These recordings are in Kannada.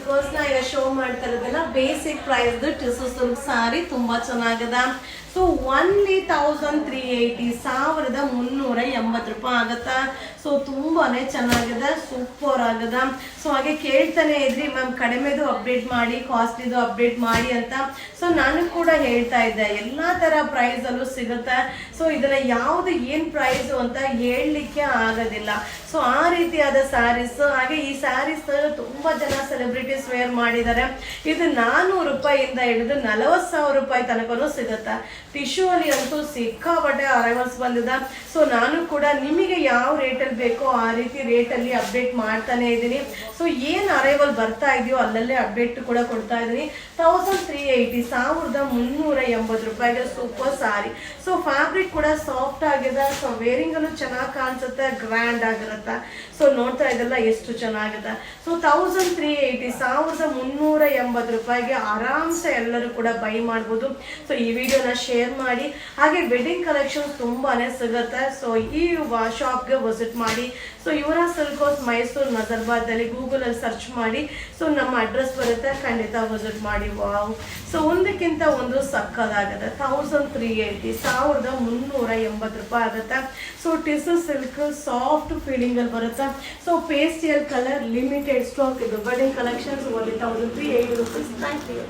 ಸಿಲ್ಕೋಸ್ನ ಈಗ ಶೋ ಮಾಡ್ತಾ ಇರೋದೆಲ್ಲ basic price tissue silk sari ತುಂಬಾ ಚೆನ್ನಾಗದ. ಸೊ ಒನ್ಲಿ 1380 1380 ಆಗುತ್ತಾ. ಸೊ ತುಂಬಾನೇ ಚೆನ್ನಾಗಿದೆ, ಸೂಪರ್ ಆಗದ. ಸೊ ಹಾಗೆ ಕೇಳ್ತಾನೆ ಇದ್ರಿ ಮ್ಯಾಮ್ ಕಡಿಮೆದು ಅಪ್ಡೇಟ್ ಮಾಡಿ, ಕಾಸ್ಟ್ಲಿದು ಅಪ್ಡೇಟ್ ಮಾಡಿ ಅಂತ. ಸೊ ನಾನು ಕೂಡ ಹೇಳ್ತಾ ಇದ್ದೆ ಎಲ್ಲಾ ತರ ಪ್ರೈಸ್ ಅಲ್ಲೂ ಸಿಗುತ್ತೆ. ಸೊ ಇದನ್ನ ಯಾವ್ದು ಏನ್ ಪ್ರೈಸ್ ಅಂತ ಹೇಳಲಿಕ್ಕೆ ಆಗೋದಿಲ್ಲ. ಸೊ ಆ ರೀತಿಯಾದ ಸ್ಯಾರೀಸ್, ಹಾಗೆ ಈ ಸ್ಯಾರೀಸ್ ತುಂಬಾ ಜನ ಸೆಲೆಬ್ರಿಟೀಸ್ ವೇರ್ ಮಾಡಿದ್ದಾರೆ. ಇದು 400 ರೂಪಾಯಿಯಿಂದ ಹಿಡಿದು 40,000 ರೂಪಾಯಿ ತನಕನೂ ಸಿಗುತ್ತೆ. ಟಿಶ್ಯೂ ಅಲ್ಲಿ ಅಂತೂ ಸಿಕ್ಕಾಪಟ್ಟೆ ಅರೈವಲ್ಸ್ ಬಂದಿದೆ. ಸೊ ನಾನು ಕೂಡ ನಿಮಗೆ ಯಾವ ರೇಟಲ್ಲಿ ಬೇಕೋ ಆ ರೀತಿ ರೇಟಲ್ಲಿ ಅಪ್ಡೇಟ್ ಮಾಡ್ತಾನೆ ಇದ್ದೀನಿ. ಸೊ ಏನ್ ಅರೈವಲ್ ಬರ್ತಾ ಇದೆಯೋ ಅಲ್ಲಲ್ಲೇ ಅಪ್ಡೇಟ್ ಕೂಡ ಕೊಡ್ತಾ ಇದ್ದೀನಿ. 1380 1380 ರೂಪಾಯಿಗೆ ಸೂಪರ್ ಸಾರಿ. ಸೊ ಫ್ಯಾಬ್ರಿಕ್ ಕೂಡ ಸಾಫ್ಟ್ ಆಗಿದೆ. ಸೊ ವೇರಿಂಗ್ ಅಲ್ಲೂ ಚೆನ್ನಾಗಿ ಕಾಣಿಸುತ್ತೆ, ಗ್ರ್ಯಾಂಡ್ ಆಗಿರುತ್ತೆ. ಸೊ ನೋಡ್ತಾ ಇದೆಲ್ಲ ಎಷ್ಟು ಚೆನ್ನಾಗಿದೆ. ಸೊ 1380 1380 ರೂಪಾಯಿಗೆ ಆರಾಮ್ಸೆ ಎಲ್ಲರೂ ಕೂಡ ಬೈ ಮಾಡ್ಬೋದು. ಸೊ ಈ ವಿಡಿಯೋನ ಶೇರ್ ಮಾಡಿ. ಹಾಗೆ ವೆಡ್ಡಿಂಗ್ ಕಲೆಕ್ಷನ್ಸ್ ತುಂಬಾನೇ ಸಿಗುತ್ತೆ. ಸೊ ಈ ಶಾಪ್ಗೆ ವಿಸಿಟ್ ಮಾಡಿ. ಸೊ ಯುವರಾ ಸಿಲ್ಕೋಸ್ ಮೈಸೂರು ನಜರ್ಬಾದ್ ಅಲ್ಲಿ ಗೂಗಲ್ ಅಲ್ಲಿ ಸರ್ಚ್ ಮಾಡಿ. ಸೊ ನಮ್ಮ ಅಡ್ರೆಸ್ ಬರುತ್ತೆ, ಖಂಡಿತ ವಿಸಿಟ್ ಮಾಡಿ. ವಾವ್, ಸೊ ಒಂದಕ್ಕಿಂತ ಒಂದು ಸಕ್ಕದಾಗುತ್ತೆ. 1380 1380 ರೂಪಾಯಿ ಆಗುತ್ತೆ. So tissue silk soft feeling ಅಲ್ಲಿ ಬರುತ್ತೆ. So pastel colour limited stock ಇದು. Wedding collections only 1380 rupees. Thank you.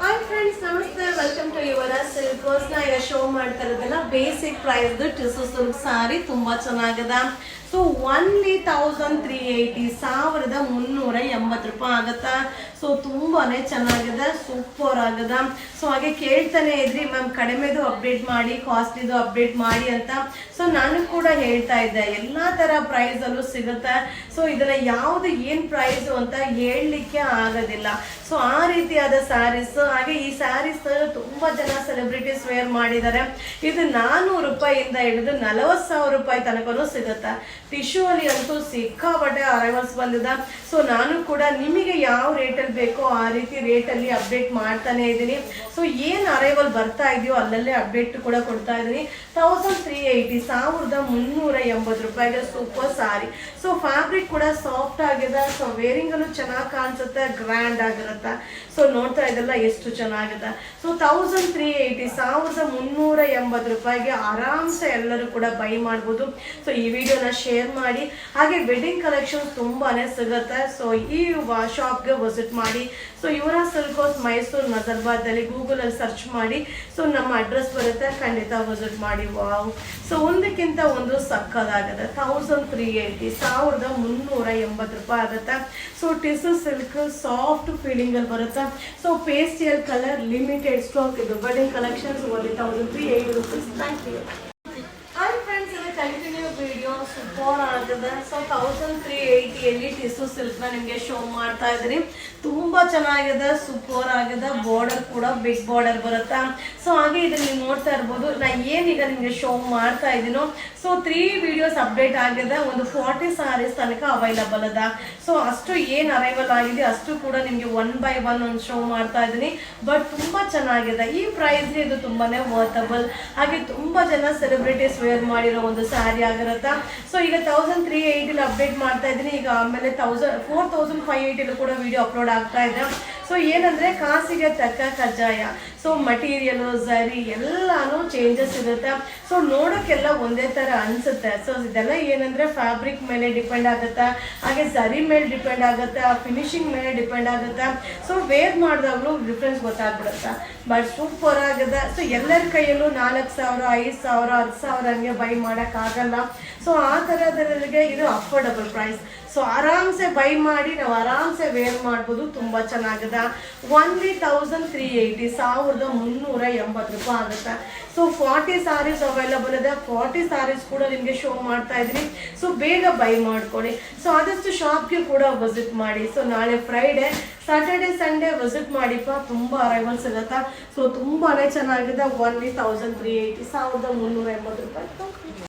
Hi friends, ನಮಸ್ತೆ, ವೆಲ್ಕಮ್ ಟು ಯುವರಾ ಸಿಲ್ಕೋಸ್. ನ ಈಗ ಶೋ ಮಾಡ್ತಾ ಇರೋದೆಲ್ಲ basic price tissue silk sari ತುಂಬಾ ಚೆನ್ನಾಗದ. ಸೊ ಒನ್ಲಿ 1380 1380 ರೂಪಾಯಿ ಆಗುತ್ತಾ. ಸೊ ತುಂಬಾನೇ ಚೆನ್ನಾಗಿದೆ, ಸೂಪರ್ ಆಗದ. ಸೊ ಹಾಗೆ ಕೇಳ್ತಾನೆ ಇದ್ರಿ ಮ್ಯಾಮ್ ಕಡಿಮೆದು ಅಪ್ಡೇಟ್ ಮಾಡಿ, ಕಾಸ್ಟ್ಲಿದು ಅಪ್ಡೇಟ್ ಮಾಡಿ ಅಂತ. ಸೊ ನಾನು ಕೂಡ ಹೇಳ್ತಾ ಇದ್ದೆ ಎಲ್ಲಾ ತರ ಪ್ರೈಸ್ ಅಲ್ಲೂ ಸಿಗುತ್ತೆ. ಸೊ ಇದನ್ನ ಯಾವ್ದು ಏನ್ ಪ್ರೈಸ್ ಅಂತ ಹೇಳಲಿಕ್ಕೆ ಆಗೋದಿಲ್ಲ. ಸೊ ಆ ರೀತಿಯಾದ ಸ್ಯಾರೀಸ್, ಹಾಗೆ ಈ ಸ್ಯಾರೀಸ್ ತುಂಬಾ ಜನ ಸೆಲೆಬ್ರಿಟೀಸ್ ವೇರ್ ಮಾಡಿದ್ದಾರೆ. ಇದು 400 ರೂಪಾಯಿಯಿಂದ ಹಿಡಿದು 40,000 ರೂಪಾಯಿ ತನಕನೂ ಸಿಗುತ್ತೆ. ಟಿಶ್ಯೂ ಅಲ್ಲಿ ಅಂತೂ ಸಿಕ್ಕಾಪಟ್ಟೆ ಅರೈವಲ್ಸ್ ಬಂದಿದೆ. ಸೊ ನಾನು ಕೂಡ ನಿಮಗೆ ಯಾವ ರೇಟಲ್ಲಿ ಬೇಕೋ ಆ ರೀತಿ ರೇಟಲ್ಲಿ ಅಪ್ಡೇಟ್ ಮಾಡ್ತಾನೆ ಇದ್ದೀನಿ. ಸೊ ಏನ್ ಅರೈವಲ್ ಬರ್ತಾ ಇದೆಯೋ ಅಲ್ಲಲ್ಲೇ ಅಪ್ಡೇಟ್ ಕೂಡ ಕೊಡ್ತಾ ಇದ್ದೀನಿ. 1380 1380 ರೂಪಾಯಿಗೆ ಸೂಪರ್ ಸಾರಿ. ಸೊ ಫ್ಯಾಬ್ರಿಕ್ ಕೂಡ ಸಾಫ್ಟ್ ಆಗಿದೆ. ಸೊ ವೇರಿಂಗ್ ಅಲ್ಲೂ ಚೆನ್ನಾಗಿ ಕಾಣಿಸುತ್ತೆ, ಗ್ರ್ಯಾಂಡ್ ಆಗಿರುತ್ತೆ. ಸೊ ನೋಡ್ತಾ ಇದೆಲ್ಲ ಎಷ್ಟು ಚೆನ್ನಾಗಿದೆ. ಸೊ 1380 1380 ರೂಪಾಯಿಗೆ ಆರಾಮ್ಸೆ ಎಲ್ಲರೂ ಕೂಡ ಬೈ ಮಾಡ್ಬೋದು. ಸೊ ಈ ವಿಡಿಯೋನ ಶೇರ್ ಮಾಡಿ. ಹಾಗೆ ವೆಡ್ಡಿಂಗ್ ಕಲೆಕ್ಷನ್ಸ್ ತುಂಬಾನೇ ಸಿಗುತ್ತೆ. ಸೊ ಈ ಶಾಪ್ಗೆ ವಿಸಿಟ್ ಮಾಡಿ. ಸೊ ಯುವರಾ ಸಿಲ್ಕೋಸ್ ಮೈಸೂರು ನಜರ್ಬಾದ್ ಅಲ್ಲಿ ಗೂಗಲ್ ಅಲ್ಲಿ ಸರ್ಚ್ ಮಾಡಿ. ಸೊ ನಮ್ಮ ಅಡ್ರೆಸ್ ಬರುತ್ತೆ, ಖಂಡಿತ ವಿಸಿಟ್ ಮಾಡಿ. ವಾವ್, ಸೊ ಒಂದಕ್ಕಿಂತ ಒಂದು ಸಕ್ಕದಾಗಿದೆ. 1380 1380 ರೂಪಾಯಿ ಆಗುತ್ತೆ. So tissue silk soft feeling ಅಲ್ಲಿ ಬರುತ್ತೆ. So pastel colour limited stock ಇದು. Wedding collections only 1380 rupees. Thank you. Hi friends, ಇದು ಕಂಟಿನ್ಯೂ ವಿಡಿಯೋ ಸೂಪರ್ ಆಗಿದೆ. ಸೊ 1380 ಟಿಸು ಸಿಲ್ಕ್ ನ ನಿಮ್ಗೆ ಶೋ ಮಾಡ್ತಾ ಇದ್ದೀನಿ. ತುಂಬಾ ಚೆನ್ನಾಗಿದೆ, ಸೂಪರ್ ಆಗಿದೆ. ಬಾರ್ಡರ್ ಕೂಡ ಬಿಗ್ ಬಾರ್ಡರ್ ಬರುತ್ತಾ. ಸೊ ಹಾಗೆ ಇದನ್ನ ನೀವು ನೋಡ್ತಾ ಇರ್ಬೋದು. ನಾ ಏನೀಗ ನಿಮ್ಗೆ ಶೋ ಮಾಡ್ತಾ ಇದ್ದೀನೋ, ಸೊ 3 ವಿಡಿಯೋಸ್ ಅಪ್ಡೇಟ್ ಆಗಿದೆ. ಒಂದು 40 ಸಾರೀಸ್ ತನಕ ಅವೈಲಬಲ್ ಅದ. ಸೊ ಅಷ್ಟು ಏನ್ ಅರೈವಲ್ ಆಗಿದೆ ಅಷ್ಟು ಕೂಡ ನಿಮ್ಗೆ 1 by 1 ಒಂದು ಶೋ ಮಾಡ್ತಾ ಇದ್ದೀನಿ. ಬಟ್ ತುಂಬಾ ಚೆನ್ನಾಗಿದೆ. ಈ ಪ್ರೈಸ್ ಇದು ತುಂಬಾನೇ ವರ್ತಬಲ್. ಹಾಗೆ ತುಂಬಾ ಜನ ಸೆಲೆಬ್ರಿಟೀಸ್ ವೇರ್ ಮಾಡಿರೋ ಒಂದು ಸ್ಯಾರಿ ಆಗಿರುತ್ತಾ. ಸೊ ಈಗ 1380 ಅಪ್ಡೇಟ್ ಮಾಡ್ತಾ ಇದ್ದೀನಿ. ಈಗ ಆಮೇಲೆ 4580 ಕೂಡ ವಿಡಿಯೋ ಅಪ್ಲೋಡ್ ಆಗ್ತಾ ಇದೆ. ಸೊ ಏನಂದ್ರೆ ಕಾಸಿಗೆ ತಕ್ಕ ಕಜ್ಜಾಯ. ಸೊ ಮಟೀರಿಯಲ್ ಝರಿ ಎಲ್ಲಾನು ಚೇಂಜಸ್ ಇರುತ್ತೆ. ಸೊ ನೋಡೋಕ್ಕೆಲ್ಲ ಒಂದೇ ತರ ಅನ್ಸುತ್ತೆ. ಸೊ ಇದೆಲ್ಲ ಏನಂದ್ರೆ ಫ್ಯಾಬ್ರಿಕ್ ಮೇಲೆ ಡಿಪೆಂಡ್ ಆಗುತ್ತೆ, ಹಾಗೆ ಝರಿ ಮೇಲೆ ಡಿಪೆಂಡ್ ಆಗುತ್ತೆ, ಆ ಫಿನಿಶಿಂಗ್ ಮೇಲೆ ಡಿಪೆಂಡ್ ಆಗುತ್ತೆ. ಸೊ ವೇರ್ ಮಾಡಿದಾಗ್ಲೂ ಡಿಫ್ರೆನ್ಸ್ ಗೊತ್ತಾಗ್ಬಿಡುತ್ತೆ. ಬಟ್ ಸೂಪರ್ ಆಗಿದೆ. ಸೊ ಎಲ್ಲರ ಕೈಯಲ್ಲೂ 4,000 5,000 10,000 ಹಂಗೆ ಬೈ ಮಾಡಕ್ ಆಗಲ್ಲ. ಸೊ ಆ ತರದವರಿಗೆ ಇದು ಅಫೋರ್ಡಬಲ್ ಪ್ರೈಸ್. ಸೊ ಆರಾಮ್ಸೆ ಬೈ ಮಾಡಿ ನಾವು ಆರಾಮ್ಸೆ ವೇರ್ ಮಾಡ್ಬೋದು. ತುಂಬಾ ಚೆನ್ನಾಗಿದೆ. ಒನ್ಲಿ 1380 1380 ರೂಪಾಯಿ ಆಗುತ್ತೆ. ಸೊ 40 ಸಾರೀಸ್ ಅವೈಲಬಲ್ ಇದೆ. 40 ಸಾರೀಸ್ ಕೂಡ ನಿಮ್ಗೆ ಶೋ ಮಾಡ್ತಾ ಇದ್ದೀನಿ. ಸೊ ಬೇಗ ಬೈ ಮಾಡ್ಕೊಳ್ಳಿ. ಸೊ ಆದಷ್ಟು ಶಾಪ್ಗೆ ಕೂಡ ವಿಸಿಟ್ ಮಾಡಿ. ಸೊ ನಾಳೆ ಫ್ರೈಡೆ, ಸ್ಯಾಟರ್ಡೆ, ಸಂಡೇ ವಿಸಿಟ್ ಮಾಡಿಪ್ಪ. ತುಂಬಾ ಅರೈವಲ್ಸ್ ಇರುತ್ತೆ. ಸೊ ತುಂಬಾನೇ ಚೆನ್ನಾಗಿದೆ. ಒನ್ಲಿ 1380 1380 ರೂಪಾಯಿ.